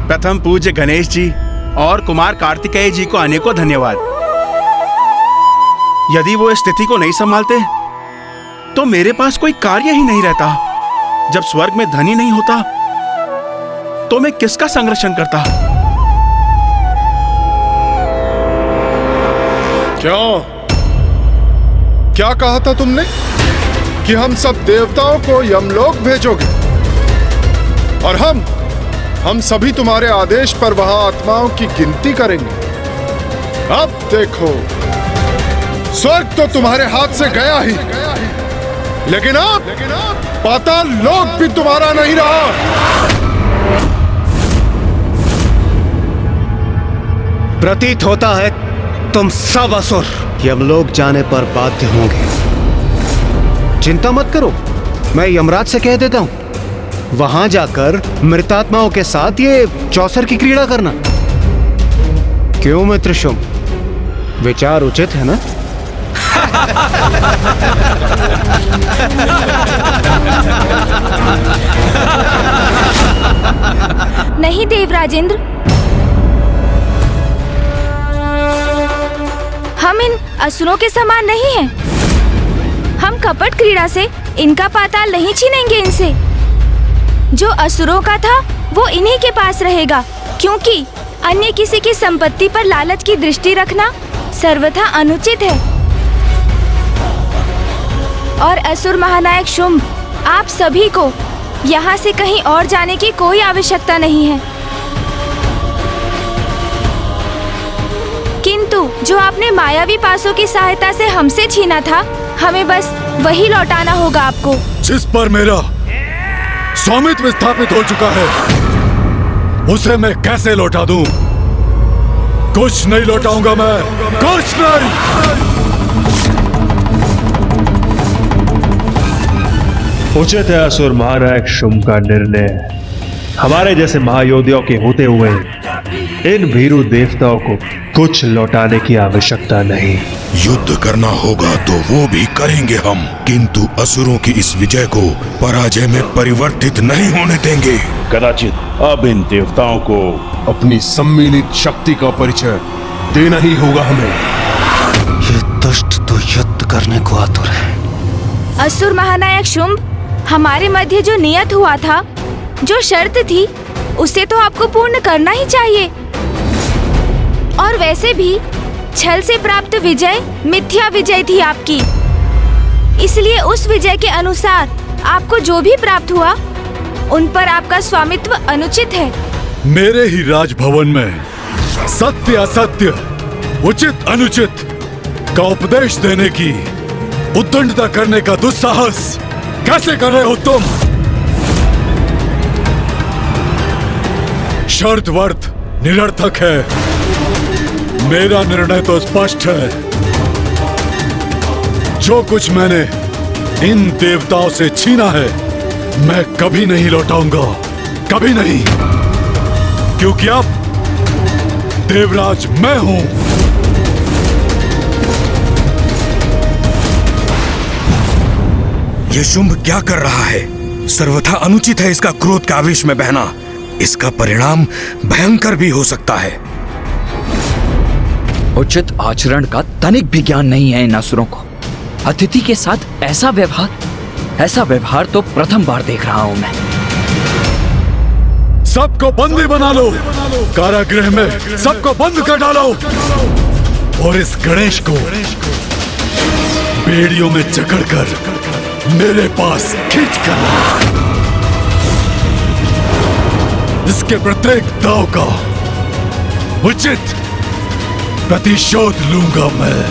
प्रथम पूज्य गणेश जी और कुमार कार्तिकेय जी को अनेकों धन्यवाद। यदि वो इस स्थिति को नहीं संभालते तो मेरे पास कोई कार्य ही नहीं रहता। जब स्वर्ग में धन ही नहीं होता तो मैं किसका संरक्षण करता? क्या कहा था तुमने कि हम सब देवताओं को यमलोक भेजोगे और हम सभी तुम्हारे आदेश पर वहां आत्माओं की गिनती करेंगे। अब देखो, स्वर्ग तो तुम्हारे हाथ से गया ही, लेकिन अब पाताल लोक भी तुम्हारा नहीं रहा। प्रतीत होता है तुम सब असुर यमलोक जाने पर बाध्य होंगे। चिंता मत करो, मैं यमराज से कह देता हूं, वहां जाकर मृतात्माओं के साथ ये चौसर की क्रीड़ा करना। क्यों मित्र शुंभ, विचार उचित है ना? नहीं देवराजेंद्र, हम इन असुरों के समान नहीं हैं। हम कपट क्रीड़ा से इनका पाताल नहीं छीनेंगे इनसे। जो असुरों का था वो इन्हीं के पास रहेगा, क्योंकि अन्य किसी की संपत्ति पर लालच की दृष्टि रखना सर्वथा अनुचित है। और असुर महानायक शुंभ, आप सभी को यहाँ से कहीं और जाने की कोई आवश्यकता नहीं है। किंतु जो आपने मायावी पासों की सहायता से हमसे छीना था, हमें बस वही लौटाना होगा आपको। जिस पर मेरा स्वामित्व स्थापित हो चुका है, उसे मैं कैसे लौटा दूं? कुछ नहीं लौटाऊंगा मैं, कुछ नहीं। उचित है असुर महानायक शुंभ का निर्णय। हमारे जैसे महायोद्धाओं के होते हुए इन भीरू देवताओं को कुछ लौटाने की आवश्यकता नहीं। युद्ध करना होगा तो वो भी करेंगे हम, किंतु असुरों की इस विजय को पराजय में परिवर्तित नहीं होने देंगे। कदाचित अब इन देवताओं को अपनी सम्मिलित शक्ति का परिचय देना ही होगा हमें। ये दुष्ट तो युद्ध करने को आतुर है। असुर महानायक शुंभ, हमारे मध्य जो नियत हुआ था, जो शर्त थी, उसे तो आपको पूर्ण करना ही चाहिए। और वैसे भी छल से प्राप्त विजय मिथ्या विजय थी आपकी, इसलिए उस विजय के अनुसार आपको जो भी प्राप्त हुआ उन पर आपका स्वामित्व अनुचित है। मेरे ही राजभवन में सत्य असत्य, उचित अनुचित का उपदेश देने की, उद्दंडता करने का दुस्साहस कैसे कर रहे हो तुम? शर्त वर्त निरर्थक है। मेरा निर्णय तो स्पष्ट है। जो कुछ मैंने इन देवताओं से छीना है, मैं कभी नहीं लौटाऊंगा, कभी नहीं, क्योंकि अब देवराज मैं हूं। ये शुंभ क्या कर रहा है? सर्वथा अनुचित है इसका क्रोध के आवेश में बहना। इसका परिणाम भयंकर भी हो सकता है। उचित आचरण का तनिक भी ज्ञान नहीं है इन असुरों को। अतिथि के साथ ऐसा व्यवहार तो प्रथम बार देख रहा हूं मैं। सबको बंदी बना लो, कारागृह में सबको बंद कर डालो और इस गणेश को बेड़ियों में जकड़कर मेरे पास खींच कर इसके प्रत्येक दांव का उचित प्रतिशोध लूंगा मैं।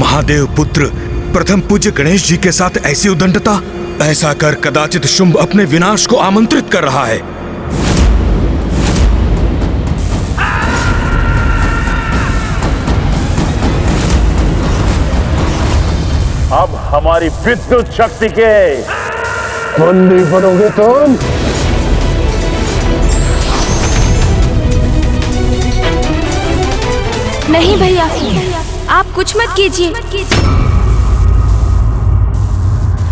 महादेव पुत्र प्रथम पूज्य गणेश जी के साथ ऐसी उद्दंडता, ऐसा कर कदाचित शुंभ अपने विनाश को आमंत्रित कर रहा है। अब हमारी विद्युत शक्ति के बंदी बनोगे तुम। नहीं भैया, आप कुछ मत कीजिए।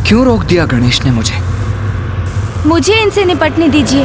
क्यों रोक दिया गणेश ने मुझे? मुझे इनसे निपटने दीजिए।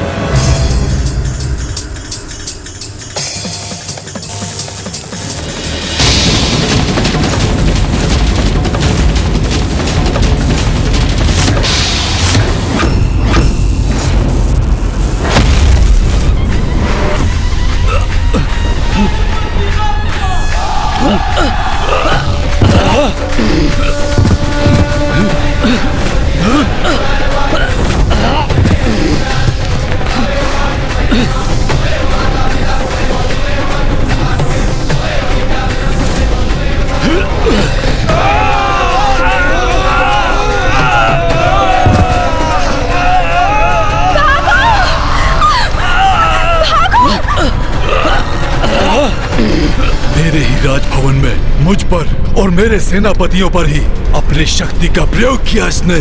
राजभवन में मुझ पर और मेरे सेनापतियों पर ही अपनी शक्ति का प्रयोग किया इसने।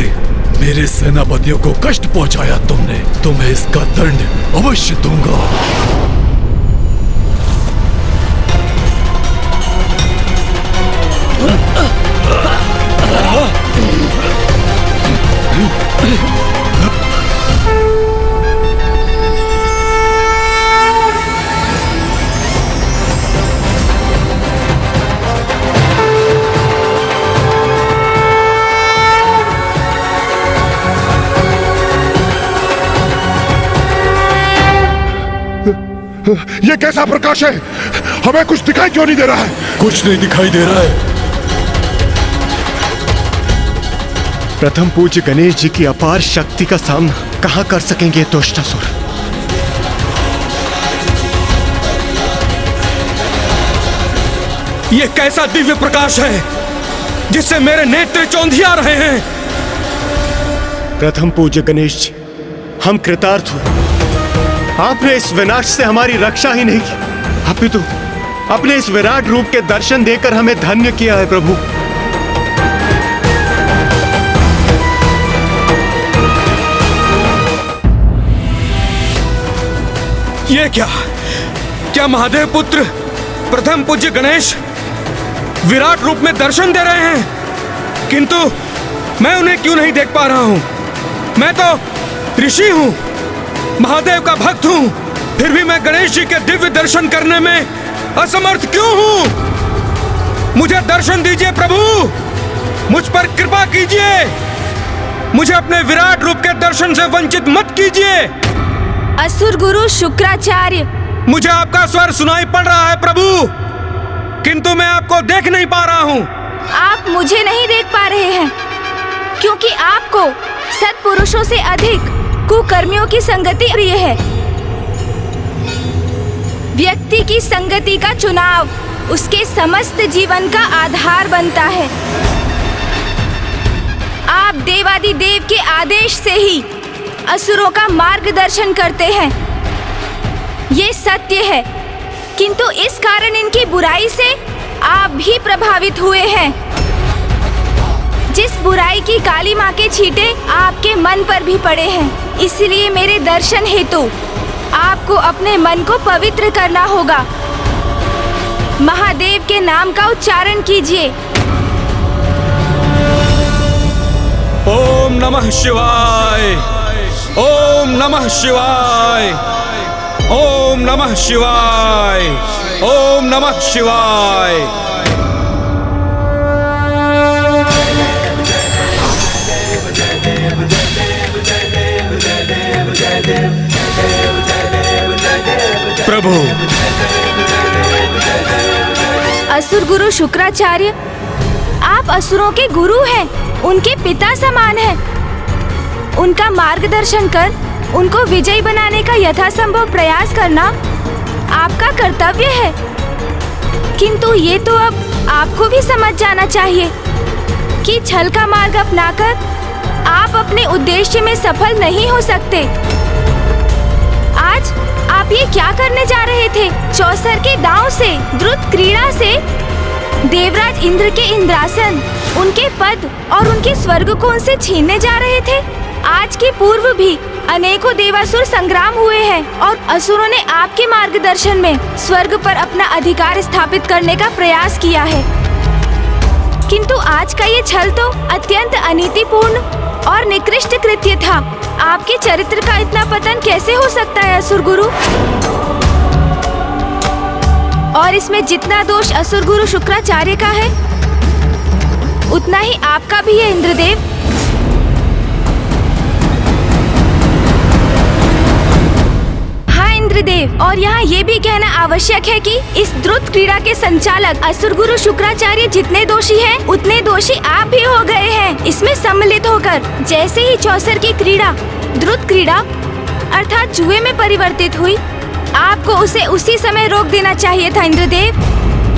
मेरे सेनापतियों को कष्ट पहुंचाया तुमने, तो मैं इसका दंड अवश्य दूंगा। ये कैसा प्रकाश है? हमें कुछ दिखाई क्यों नहीं दे रहा है? कुछ नहीं दिखाई दे रहा है। प्रथम पूज्य गणेश जी की अपार शक्ति का सामना कहां कर सकेंगे दुष्टासुर? ये कैसा दिव्य प्रकाश है जिससे मेरे नेत्र चौंधिया रहे हैं? प्रथम पूज्य गणेश जी, हम कृतार्थ हो। आपने इस विनाश से हमारी रक्षा ही नहीं की, अपितु अपने इस विराट रूप के दर्शन देकर हमें धन्य किया है प्रभु। ये क्या महादेव पुत्र प्रथम पूज्य गणेश विराट रूप में दर्शन दे रहे हैं, किंतु मैं उन्हें क्यों नहीं देख पा रहा हूं? मैं तो ऋषि हूं, महादेव का भक्त हूं, फिर भी मैं गणेश जी के दिव्य दर्शन करने में असमर्थ क्यों हूं? मुझे दर्शन दीजिए प्रभु, मुझ पर कृपा कीजिए, मुझे अपने विराट रूप के दर्शन से वंचित मत कीजिए। असुर गुरु शुक्राचार्य, मुझे आपका स्वर सुनाई पड़ रहा है प्रभु, किंतु मैं आपको देख नहीं पा रहा हूँ। आप मुझे नहीं देख पा रहे हैं क्योंकि आपको सत्पुरुषों से अधिक कुकर्मियों की संगति प्रिय है। व्यक्ति की संगति का चुनाव उसके समस्त जीवन का आधार बनता है। आप देवादिदेव के आदेश से ही असुरों का मार्गदर्शन करते हैं, ये सत्य है, किंतु इस कारण इनकी बुराई से आप भी प्रभावित हुए हैं। जिस बुराई की काली माँ के छींटे आपके मन पर भी पड़े हैं, इसलिए मेरे दर्शन हेतु आपको अपने मन को पवित्र करना होगा। महादेव के नाम का उच्चारण कीजिए। ओम नमः शिवाय, ओम नमः शिवाय, ओम नमः शिवाय, ओम नमः शिवाय। प्रभु, असुर गुरु शुक्राचार्य, आप असुरों के गुरु हैं, उनके पिता समान हैं। उनका मार्गदर्शन कर उनको विजयी बनाने का यथासंभव प्रयास करना आपका कर्तव्य है, किंतु ये तो अब आपको भी समझ जाना चाहिए कि छल का मार्ग अपनाकर आप अपने उद्देश्य में सफल नहीं हो सकते। आज आप ये क्या करने जा रहे थे? चौसर के दांव से, द्रुत क्रीड़ा से देवराज इंद्र के इंद्रासन, उनके पद और उनके स्वर्ग को उनसे छीनने जा रहे थे। आज के पूर्व भी अनेकों देवासुर संग्राम हुए हैं और असुरों ने आपके मार्गदर्शन में स्वर्ग पर अपना अधिकार स्थापित करने का प्रयास किया है, किंतु आज का ये छल तो अत्यंत अनीतिपूर्ण और निकृष्ट कृत्य था। आपके चरित्र का इतना पतन कैसे हो सकता है असुर गुरु? और इसमें जितना दोष असुर गुरु शुक्राचार्य का है, उतना ही आपका भी है इंद्रदेव। हाँ इंद्रदेव, और यहाँ ये भी कहना आवश्यक है कि इस द्रुत क्रीड़ा के संचालक असुर गुरु शुक्राचार्य जितने दोषी हैं, उतने दोषी आप भी हो गए हैं इसमें सम्मिलित होकर। जैसे ही चौसर की क्रीड़ा द्रुत क्रीड़ा अर्थात जुए में परिवर्तित हुई, आपको उसे उसी समय रोक देना चाहिए था इंद्रदेव।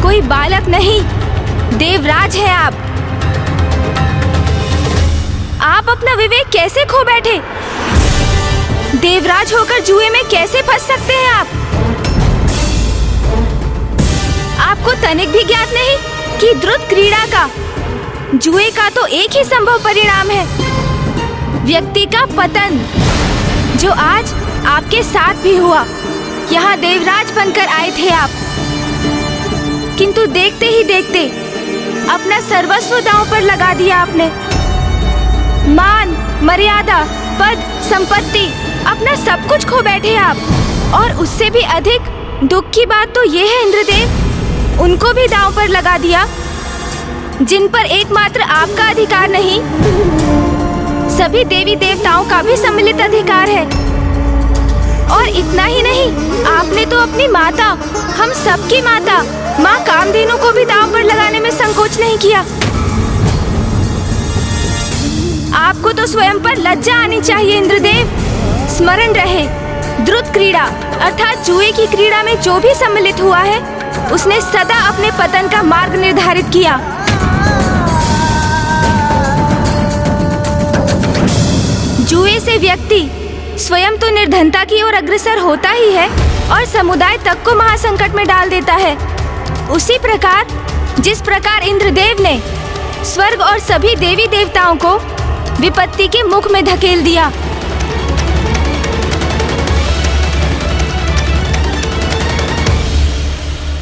कोई बालक नहीं, देवराज है आप। आप अपना विवेक कैसे खो बैठे? देवराज होकर जुए में कैसे फंस सकते हैं आप आपको तनिक भी ज्ञात नहीं कि द्रुत क्रीड़ा का, जुए का तो एक ही संभव परिणाम है, व्यक्ति का पतन, जो आज आपके साथ भी हुआ। यहाँ देवराज बनकर आए थे आप, किंतु देखते ही देखते अपना सर्वस्व दांव पर लगा दिया आपने। मान, मर्यादा, पद, संपत्ति, अपना सब कुछ खो बैठे आप। और उससे भी अधिक दुख की बात तो ये है इंद्रदेव, उनको भी दांव पर लगा दिया जिन पर एकमात्र आपका अधिकार नहीं, सभी देवी देवताओं का भी सम्मिलित अधिकार है। और इतना ही नहीं, आपने तो अपनी माता, हम सबकी माता माँ कामधेनु को भी दांव पर लगाने में संकोच नहीं किया। आपको तो स्वयं पर लज्जा आनी चाहिए इंद्रदेव। स्मरण रहे, द्रुत क्रीड़ा अर्थात जुए की क्रीड़ा में जो भी सम्मिलित हुआ है, उसने सदा अपने पतन का मार्ग निर्धारित किया। जुए से व्यक्ति स्वयं तो निर्धनता की ओर अग्रसर होता ही है और समुदाय तक को महासंकट में डाल देता है। उसी प्रकार जिस प्रकार इंद्रदेव ने स्वर्ग और सभी देवी देवताओं को विपत्ति के मुख में धकेल दिया।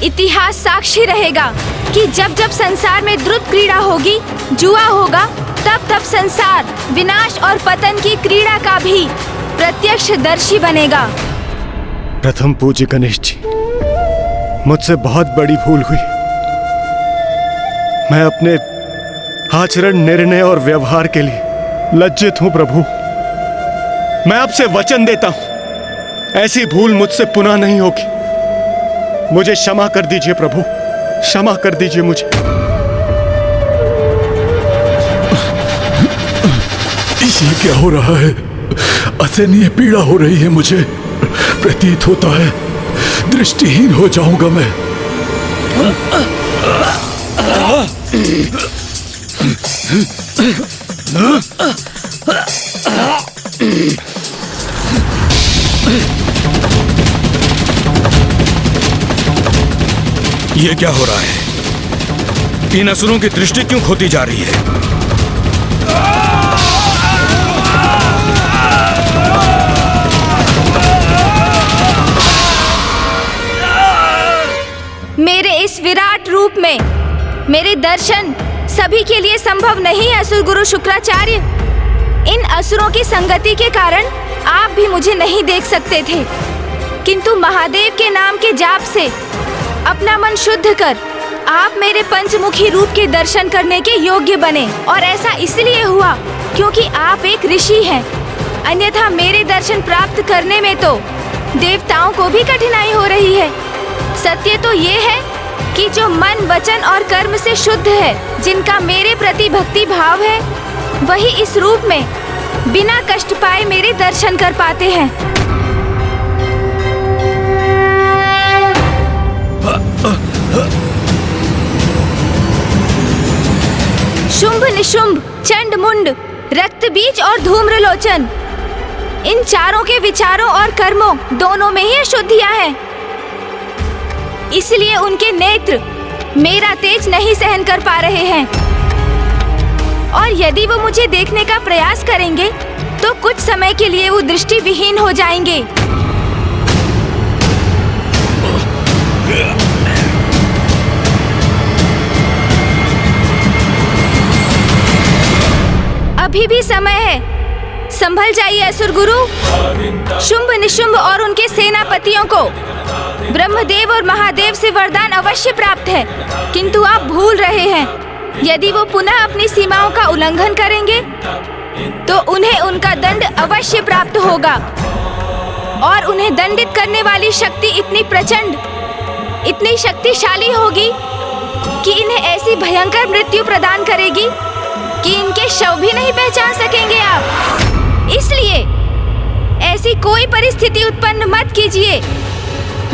इतिहास साक्षी रहेगा कि जब जब संसार में द्रुत क्रीड़ा होगी, जुआ होगा, तब तब संसार विनाश और पतन की क्रीड़ा का भी प्रत्यक्षदर्शी बनेगा। प्रथम पूज्य गणेश जी, मुझसे बहुत बड़ी भूल हुई। मैं अपने आचरण, निर्णय और व्यवहार के लिए लज्जित हूं प्रभु। मैं आपसे वचन देता हूं, ऐसी भूल मुझसे पुनः नहीं होगी। मुझे क्षमा कर दीजिए प्रभु, क्षमा कर दीजिए मुझे। ये क्या हो रहा है? असहनीय पीड़ा हो रही है मुझे। प्रतीत होता है दृष्टिहीन हो जाऊंगा मैं। ये क्या हो रहा है? इन असुरों की दृष्टि क्यों खोती जा रही है? मेरे इस विराट रूप में मेरे दर्शन सभी के लिए संभव नहीं है असुर गुरु शुक्राचार्य। इन असुरों की संगति के कारण आप भी मुझे नहीं देख सकते थे, किंतु महादेव के नाम के जाप से अपना मन शुद्ध कर आप मेरे पंचमुखी रूप के दर्शन करने के योग्य बने। और ऐसा इसलिए हुआ क्योंकि आप एक ऋषि हैं, अन्यथा मेरे दर्शन प्राप्त करने में तो देवताओं को भी कठिनाई हो रही है। सत्य तो ये है कि जो मन, वचन और कर्म से शुद्ध है, जिनका मेरे प्रति भक्ति भाव है, वही इस रूप में बिना कष्ट पाए मेरे दर्शन कर पाते हैं। शुंभ निशुंभ, चंड मुंड, रक्त बीज और धूम्रलोचन, इन चारों के विचारों और कर्मों दोनों में ही अशुद्धियां हैं। इसलिए उनके नेत्र मेरा तेज नहीं सहन कर पा रहे हैं, और यदि वो मुझे देखने का प्रयास करेंगे तो कुछ समय के लिए वो दृष्टि विहीन हो जाएंगे। अभी भी समय है, संभल जाइए असुर गुरु। शुंभ निशुंभ और उनके सेनापतियों को ब्रह्मदेव और महादेव से वरदान अवश्य प्राप्त है, किंतु आप भूल रहे हैं, यदि वो पुनः अपनी सीमाओं का उल्लंघन करेंगे तो उन्हें उनका दंड अवश्य प्राप्त होगा। और उन्हें दंडित करने वाली शक्ति इतनी प्रचंड, इतनी शक्तिशाली होगी कि इन्हें ऐसी भयंकर मृत्यु प्रदान करेगी कि इनके शव भी नहीं पहचान सकेंगे आप। इसलिए ऐसी कोई परिस्थिति उत्पन्न मत कीजिए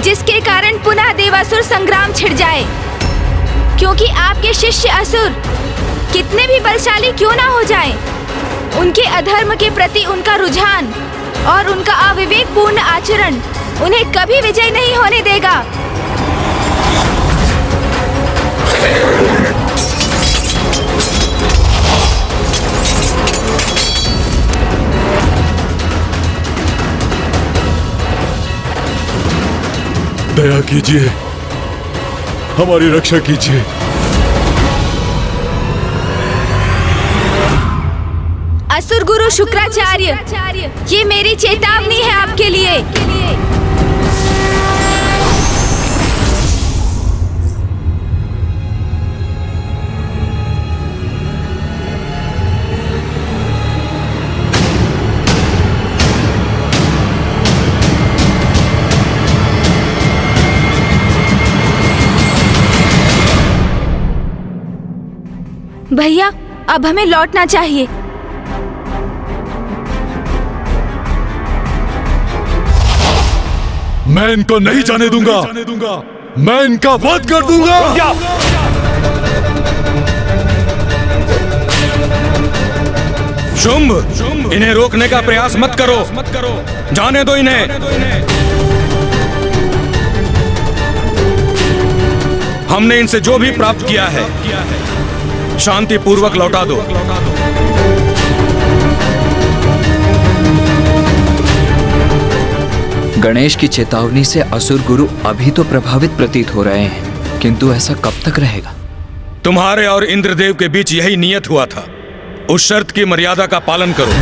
जिसके कारण पुनः देवासुर संग्राम छिड़ जाए, क्योंकि आपके शिष्य असुर कितने भी बलशाली क्यों ना हो जाएं, उनके अधर्म के प्रति उनका रुझान और उनका अविवेकपूर्ण आचरण उन्हें कभी विजय नहीं होने देगा। दया कीजिए, हमारी रक्षा कीजिए। असुर गुरु शुक्राचार्य, ये मेरी चेतावनी है आपके लिए। भैया, अब हमें लौटना चाहिए। मैं इनको नहीं जाने दूंगा। मैं इनका वध कर दूंगा। शुंभ, इन्हें रोकने का प्रयास मत करो। जाने दो इन्हें। हमने इनसे जो भी प्राप्त किया है शांति पूर्वक लौटा दो। गणेश की चेतावनी से असुर गुरु अभी तो प्रभावित प्रतीत हो रहे हैं, किंतु ऐसा कब तक रहेगा? तुम्हारे और इंद्रदेव के बीच यही नियत हुआ था। उस शर्त की मर्यादा का पालन करो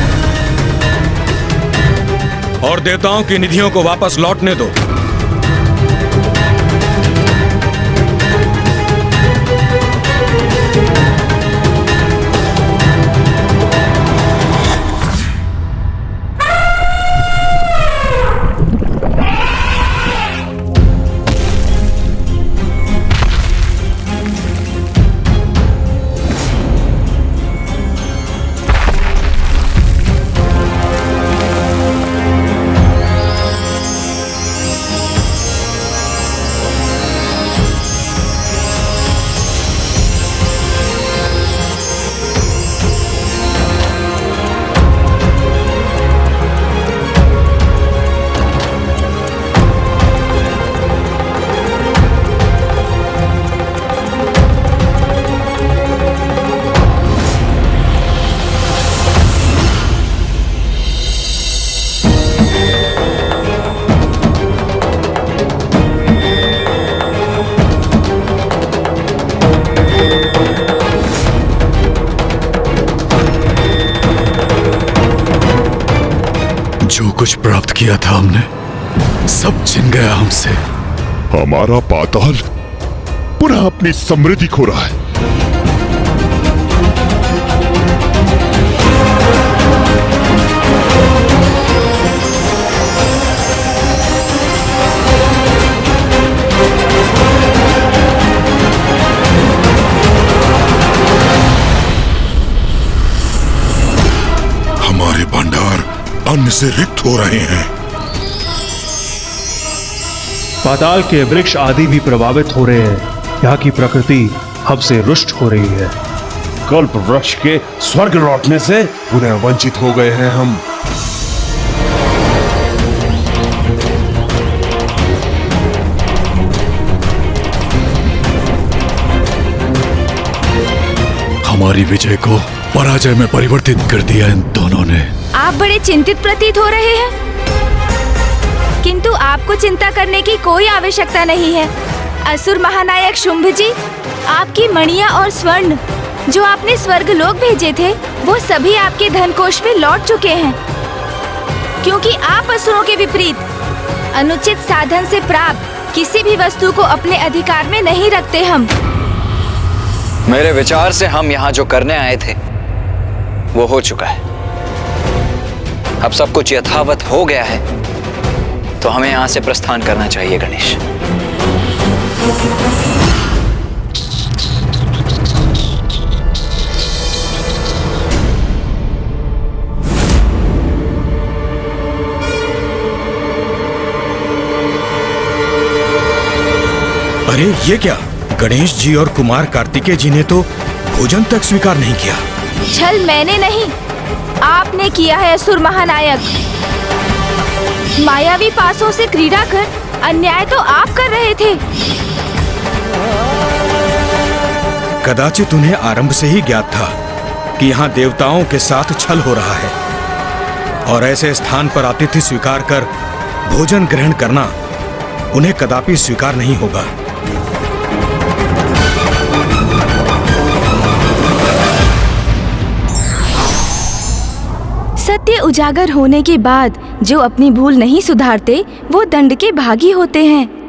और देवताओं की निधियों को वापस लौटने दो। जो कुछ प्राप्त किया था हमने, सब छिन गया हमसे। हमारा पाताल पुनः अपनी समृद्धि खो रहा है। हमारे भंडार अन्न से रिक्त हो रहे हैं। पाताल के वृक्ष आदि भी प्रभावित हो रहे हैं। यहाँ की प्रकृति हमसे रुष्ट हो रही है। कल्प वृक्ष के स्वर्ग लौटने से पुनः वंचित हो गए हैं हम। हमारी विजय को पराजय में परिवर्तित कर दिया इन दोनों ने। आप बड़े चिंतित प्रतीत हो रहे हैं, किंतु आपको चिंता करने की कोई आवश्यकता नहीं है। असुर महानायक शुंभ जी, आपकी मणियां और स्वर्ण जो आपने स्वर्गलोक भेजे थे, वो सभी आपके धनकोष में लौट चुके हैं। क्योंकि आप असुरों के विपरीत अनुचित साधन से प्राप्त किसी भी वस्तु को अपने अधिकार में नहीं रखते। हम मेरे विचार से हम यहाँ जो करने आए थे वो हो चुका है। अब सब कुछ यथावत हो गया है, तो हमें यहाँ से प्रस्थान करना चाहिए गणेश। अरे ये क्या? गणेश जी और कुमार कार्तिकेय जी ने तो भोजन तक स्वीकार नहीं किया। छल मैंने नहीं, आपने किया है असुर महानायक। मायावी पासों से क्रीड़ा कर अन्याय तो आप कर रहे थे। कदाचित उन्हें आरंभ से ही ज्ञात था कि यहाँ देवताओं के साथ छल हो रहा है, और ऐसे स्थान पर आतिथ्य स्वीकार कर भोजन ग्रहण करना उन्हें कदापि स्वीकार नहीं होगा। सत्य उजागर होने के बाद जो अपनी भूल नहीं सुधारते वो दंड के भागी होते हैं।